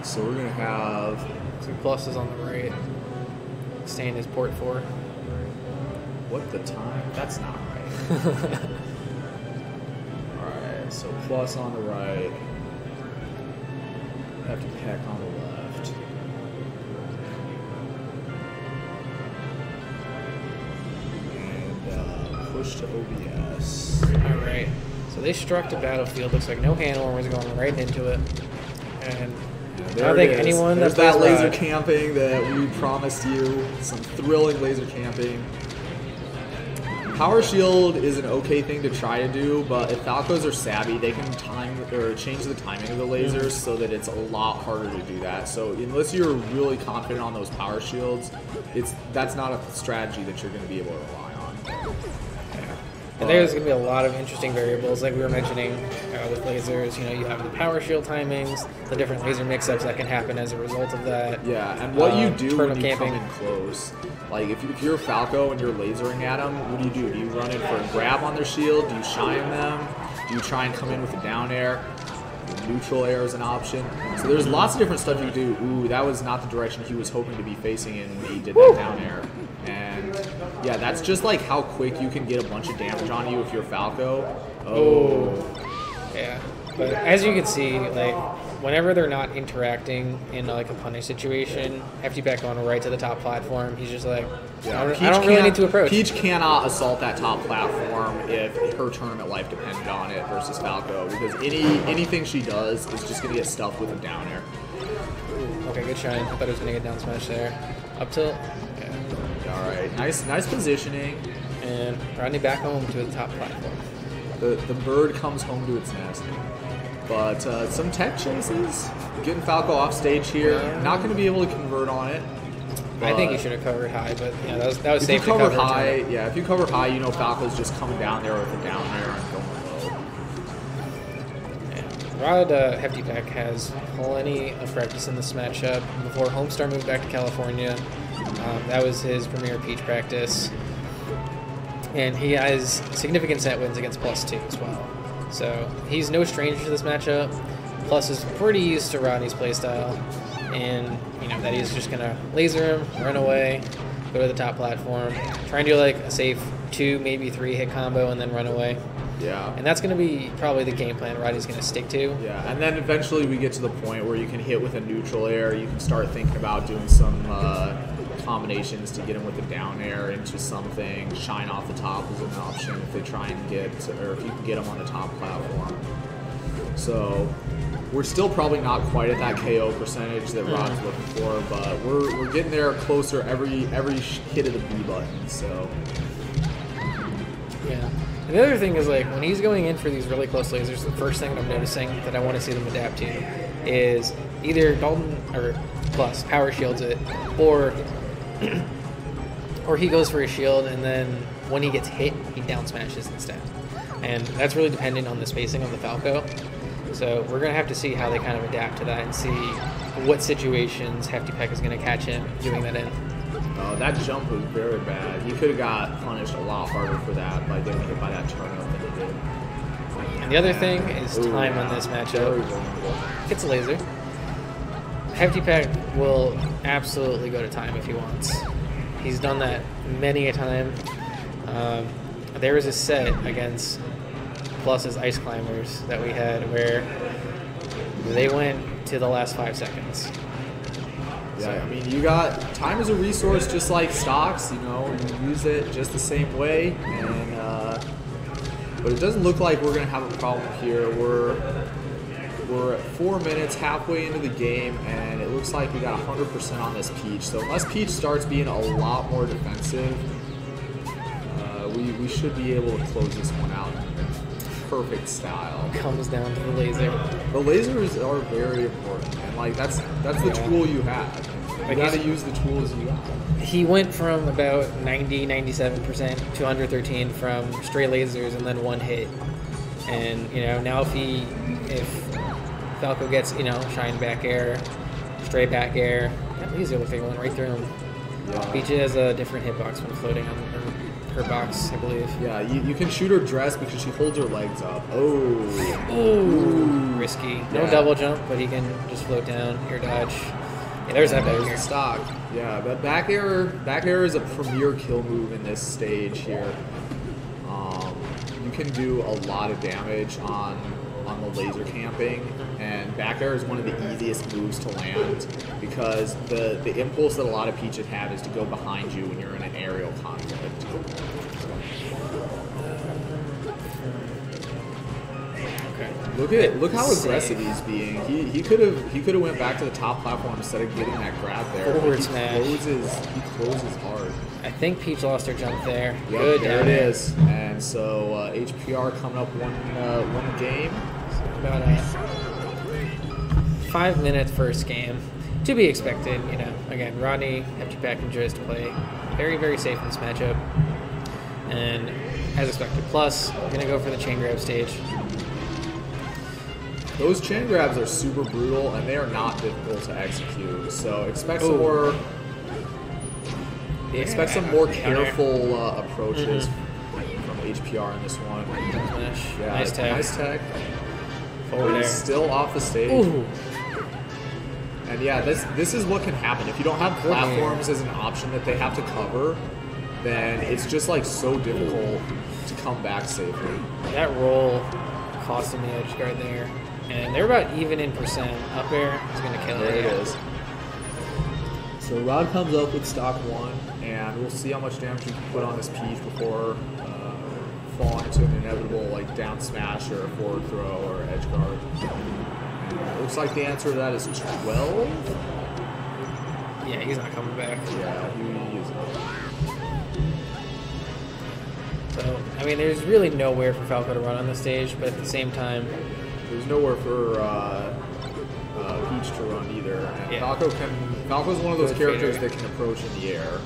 So we're going to have... Some pluses on the right. Staying his port 4. What the time? That's not right. Alright, so plus on the right. HeftyPeck on the left. And push to OBS. Alright. So they struck the battlefield. Looks like no hand warmers going right into it. And I don't think anyone There's that that laser camping that we promised you. Some thrilling laser camping. Power shield is an okay thing to try to do, but if Falcos are savvy, they can time or change the timing of the lasers so that it's a lot harder to do that. So unless you're really confident on those power shields, that's not a strategy that you're going to be able to rely on. And there's going to be a lot of interesting variables, like we were mentioning with lasers. You know, you have the power shield timings, the different laser mix-ups that can happen as a result of that. Yeah, and what you do when you come in close. Like, if you're a Falco and you're lasering at them, what do? Do you run in for a grab on their shield? Do you shine them? Do you try and come in with a down air? Neutral air is an option. So there's lots of different stuff you do. Ooh, that was not the direction he was hoping to be facing in when he did that down air. And yeah, that's just like how quick you can get a bunch of damage on you if you're Falco. Oh. Yeah. But as you can see, like, whenever they're not interacting in like a punish situation, HeftyPeck going right to the top platform, he's just like, yeah, I don't really need to approach. Peach cannot assault that top platform if her tournament life depended on it versus Falco, because anything she does is just going to get stuffed with a down air. Ooh, okay, good shine. I thought it was going to get down smash there. Up tilt. Yeah. All right, nice positioning. And Rodney back home to the top platform. The bird comes home to its nest. But some tech chases. Getting Falco off stage here. Not going to be able to convert on it. I think he should have covered high, but yeah, that was safe to cover. High, yeah, if you cover high, you know Falco's just coming down there with a down air and going low. Yeah. Rod HeftyPeck has plenty of practice in this matchup. Before Homestar moved back to California, that was his premier Peach practice. And he has significant set wins against +2 as well. So he's no stranger to this matchup. Plus is pretty used to Rodney's playstyle. And, you know, that he's just going to laser him, run away, go to the top platform, try and do like a safe 2, maybe 3 hit combo and then run away. Yeah. And that's going to be probably the game plan Rodney's going to stick to. Yeah, and then eventually we get to the point where you can hit with a neutral air. You can start thinking about doing some combinations to get him with a down air into something. Shine off the top is an option if they try and get, or if you can get him on the top platform. So we're still probably not quite at that KO percentage that Rod's looking for, but we're getting there closer every hit of the B button. So yeah. And the other thing is, like, when he's going in for these really close lasers, the first thing that I'm noticing that I want to see them adapt to is either Dalton or Plus power shields it, or he goes for a shield, and then when he gets hit, he down smashes instead. And that's really dependent on the spacing of the Falco. So we're going to have to see how they kind of adapt to that and see what situations HeftyPeck is going to catch him doing that in. That jump was very bad. He could have got punished a lot harder for that by getting hit by that turn up than he did. And the other thing is time on this matchup. It's a laser. HeftyPeck will absolutely go to time if he wants. He's done that many a time. There was a set against Plus's Ice Climbers that we had where they went to the last 5 seconds. Yeah, I mean, you got time as a resource just like stocks, you know, you use it just the same way. And but it doesn't look like we're going to have a problem here. We're at 4 minutes, halfway into the game, and it looks like we got 100% on this Peach. So unless Peach starts being a lot more defensive, we should be able to close this one out in perfect style. Comes down to the laser. The lasers are very important, and like that's the tool you have. You got to use the tools you have. He went from about 90-97% to 113 from stray lasers and then 1 hit. And you know, now if Falco gets, you know, shine back air, stray back air, that laser looks like it went right through him. Yeah. Peach has a different hitbox when floating on her box, I believe. Yeah, you can shoot her dress because she holds her legs up. Oh. Ooh. Risky. No double jump, but he can just float down, air dodge. Yeah, there's that back air. Stock. Yeah, but back air is a premier kill move in this stage here. You can do a lot of damage on the laser camping, and back air is one of the easiest moves to land because the impulse that a lot of Peach would have is to go behind you when you're in an aerial conflict. Okay. Look how aggressive he's being. He could have went back to the top platform instead of getting that grab there. Forward smash. He closes hard. I think Peach lost her jump there. Yep, Good. There it is. And so HPR coming up one game. About a 5-minute first game. To be expected, you know. Again, Rodney, HeftyPeck enjoys to play very, very safe in this matchup. And as expected. Plus, going to go for the chain grab stage. Those chain grabs are super brutal, and they are not difficult to execute. So expect some more. Expect some more careful approaches from HPR in this one. Yeah, nice tech. Nice tech. Forward air. Still off the stage. Ooh. And yeah, this is what can happen if you don't have platforms as an option that they have to cover. Then it's just like so difficult to come back safely. That roll cost him the edge guard there. And they're about even in percent. Up air is going to kill it. There it is. So Rod comes up with stock 1, and we'll see how much damage we can put on this Peach before falling into an inevitable like down smash or a forward throw or edge guard. And it looks like the answer to that is 12. Yeah, he's not coming back. Yeah, he is. So, I mean, there's really nowhere for Falco to run on the stage, but at the same time, there's nowhere for Peach to run either. And yeah. Falco's one of those characters that can approach in the air.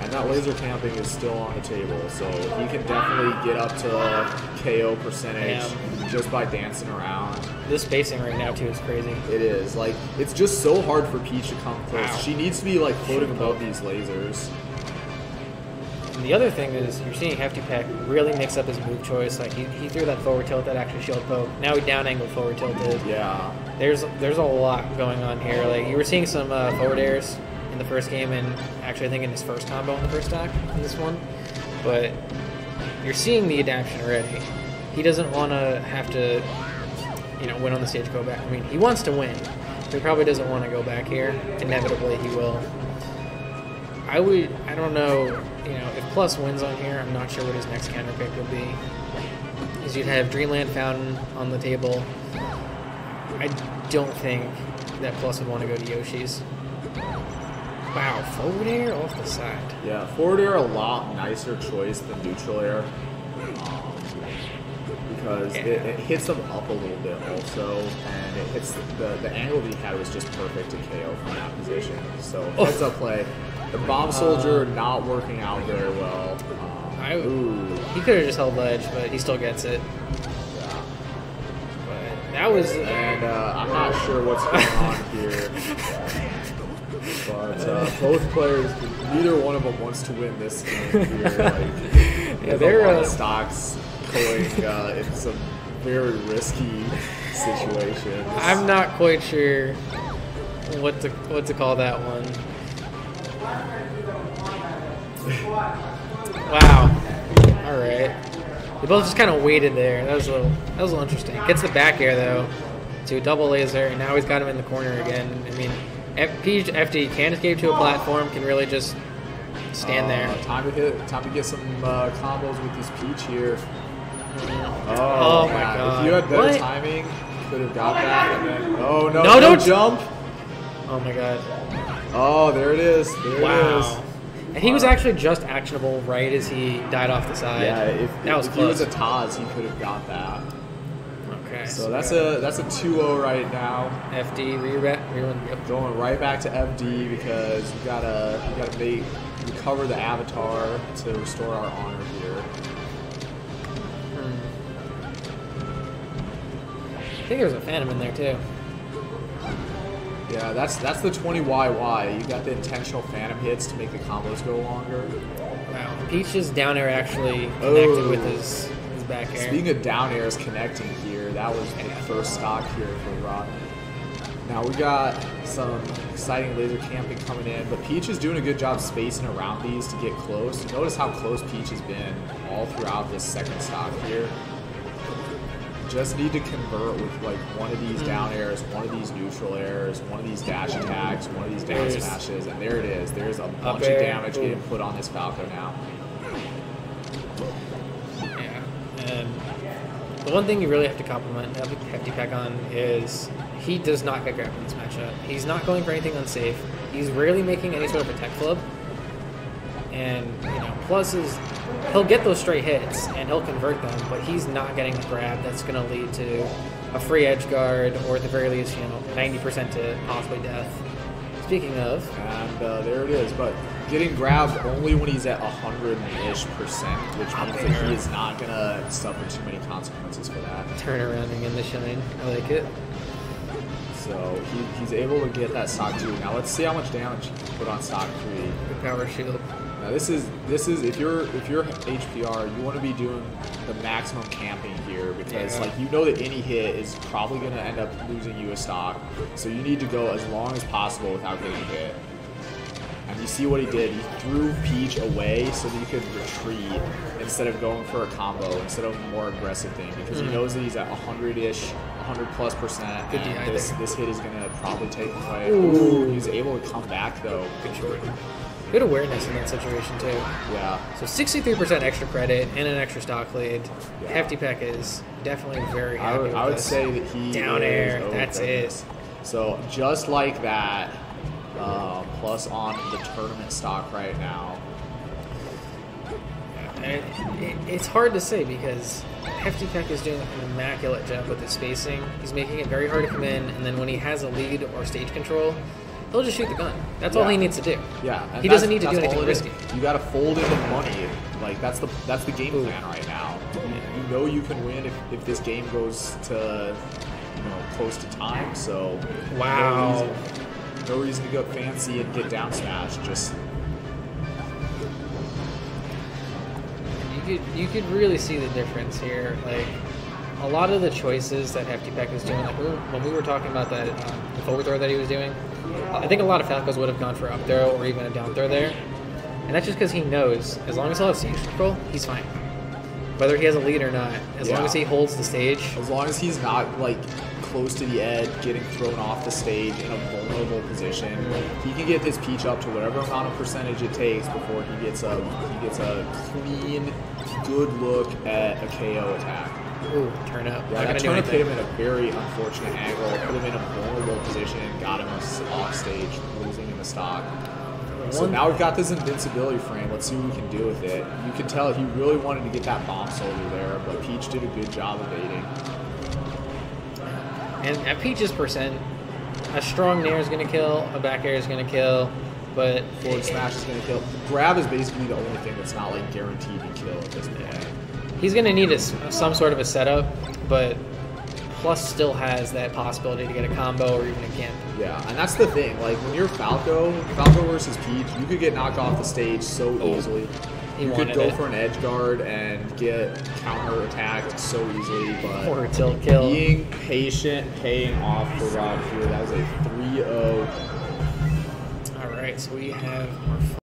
And that laser camping is still on the table, so he can definitely get up to KO percentage just by dancing around. This spacing right now too is crazy. It is. Like, it's just so hard for Peach to come close. Wow. She needs to be like floating above these lasers. And the other thing is, you're seeing HeftyPeck really mix up his move choice. Like he threw that forward tilt, that actually shield poke. Now he down angled forward tilted. Yeah. There's a lot going on here. Like you were seeing some forward airs in the first game, and actually I think in his first combo in the first stock in this one. But you're seeing the adaptation already. He doesn't want to have to, win on the stage, go back. I mean, he wants to win. But he probably doesn't want to go back here. Inevitably, he will. I don't know, if Plus wins on here, I'm not sure what his next counter pick would be. Because you'd have Dreamland Fountain on the table. I don't think that Plus would want to go to Yoshi's. Wow, forward air off the side. Yeah, forward air a lot nicer choice than neutral air. Because it hits them up a little bit also, and it hits the angle that he had was just perfect to KO from that position. So heads up play. The bomb soldier not working out very well. He could have just held ledge, but he still gets it. Yeah. But that was... And I'm not sure what's going on here. But both players, neither one of them wants to win this game here. They're a lot of stocks going in some very risky situations. I'm not quite sure what to call that one. Wow. All right. They both just kind of waited there. That was a little interesting. Gets the back air though to a double laser, and now he's got him in the corner again. I mean, FD can't escape to a platform. Can really just stand there. Time to get some combos with this Peach here. Oh my god! If you had better timing, you could have got that. And then, no, don't jump! Oh my god! Oh, there it is. There it is. And he was actually just actionable right as he died off the side. Yeah, if he was a Taz, he could have got that. Okay. So that's a 2-0 right now. FD rerun. Yep. Going right back to FD because we gotta recover the avatar to restore our honor here. I think there was a Phantom in there too. Yeah, that's the 20YY. You got the intentional phantom hits to make the combos go longer. Wow. Peach's down air actually connected with his back air. Speaking of down airs connecting here, that was the first stock here for Rock. Now we got some exciting laser camping coming in, but Peach is doing a good job spacing around these to get close. Notice how close Peach has been all throughout this second stock here. Just need to convert with like one of these down airs, one of these neutral airs, one of these dash attacks, one of these down smashes, and there it is. There's a bunch of damage getting put on this Falco now. Yeah, and the one thing you really have to compliment HeftyPeck on is he does not get grabbed in this matchup. He's not going for anything unsafe. He's rarely making any sort of a tech flub. And, you know, plus is he'll get those straight hits and he'll convert them, but he's not getting a grab that's going to lead to a free edge guard or at the very least, you know, 90% to possibly death. Speaking of, and there it is. But getting grabbed only when he's at 100-ish%, which means that he is not going to suffer too many consequences for that. Turnarounding in the shine. I like it. So he's able to get that stock 2. Now let's see how much damage he can put on stock 3. The power shield. Now this is if you're HPR, you want to be doing the maximum camping here because like you know that any hit is probably going to end up losing you a stock. So you need to go as long as possible without getting hit. And you see what he did. He threw Peach away so that he could retreat instead of going for a combo, instead of a more aggressive thing, because he knows that he's at 100-ish, 100+%, and this hit is going to probably take him away. Ooh, he was able to come back, though. Good short. Good awareness in that situation, too. Yeah. So 63% extra credit and an extra stock lead. Yeah. HeftyPeck is definitely very happy with I would this. say that he down air, that's it. So just like that, plus on the tournament stock right now. It's hard to say because HeftyPeck is doing an immaculate job with the spacing. He's making it very hard to come in, and then when he has a lead or stage control, he'll just shoot the gun. That's all he needs to do. Yeah, he doesn't need to do anything risky. You got to fold in the money. Like that's the game plan right now. You know you can win if this game goes to close to time. So wow. No reason to go fancy and get down smash. Just you could really see the difference here. Like a lot of the choices that HeftyPeck is doing, like when we were talking about that the forward throw that he was doing, I think a lot of Falcos would have gone for up throw or even a down throw there, and that's just because he knows as long as he'll have stage control, he's fine. Whether he has a lead or not, as long as he holds the stage, as long as he's not like close to the edge, getting thrown off the stage in a vulnerable position, he can get his Peach up to whatever amount of percentage it takes before he gets a clean, good look at a KO attack. Ooh, turn up. Yeah, that turn up hit him in a very unfortunate angle, put him in a vulnerable position, got him off stage, losing in the stock. So now we've got this invincibility frame. Let's see what we can do with it. You can tell he really wanted to get that bomb soldier there, but Peach did a good job evading. And at Peach's percent, a strong nair is going to kill, a back air is going to kill, but forward smash is going to kill. Grab is basically the only thing that's not like guaranteed to kill at this point. He's going to need some sort of a setup, but Plus still has that possibility to get a combo or even a camp. Yeah, and that's the thing. Like, when you're Falco versus Peach, you could get knocked off the stage so easily. You could go for an edge guard and get counter attacked so easily, but or tilt kill. Being patient, paying off for Rob here. That was a 3-0. All right, so we have our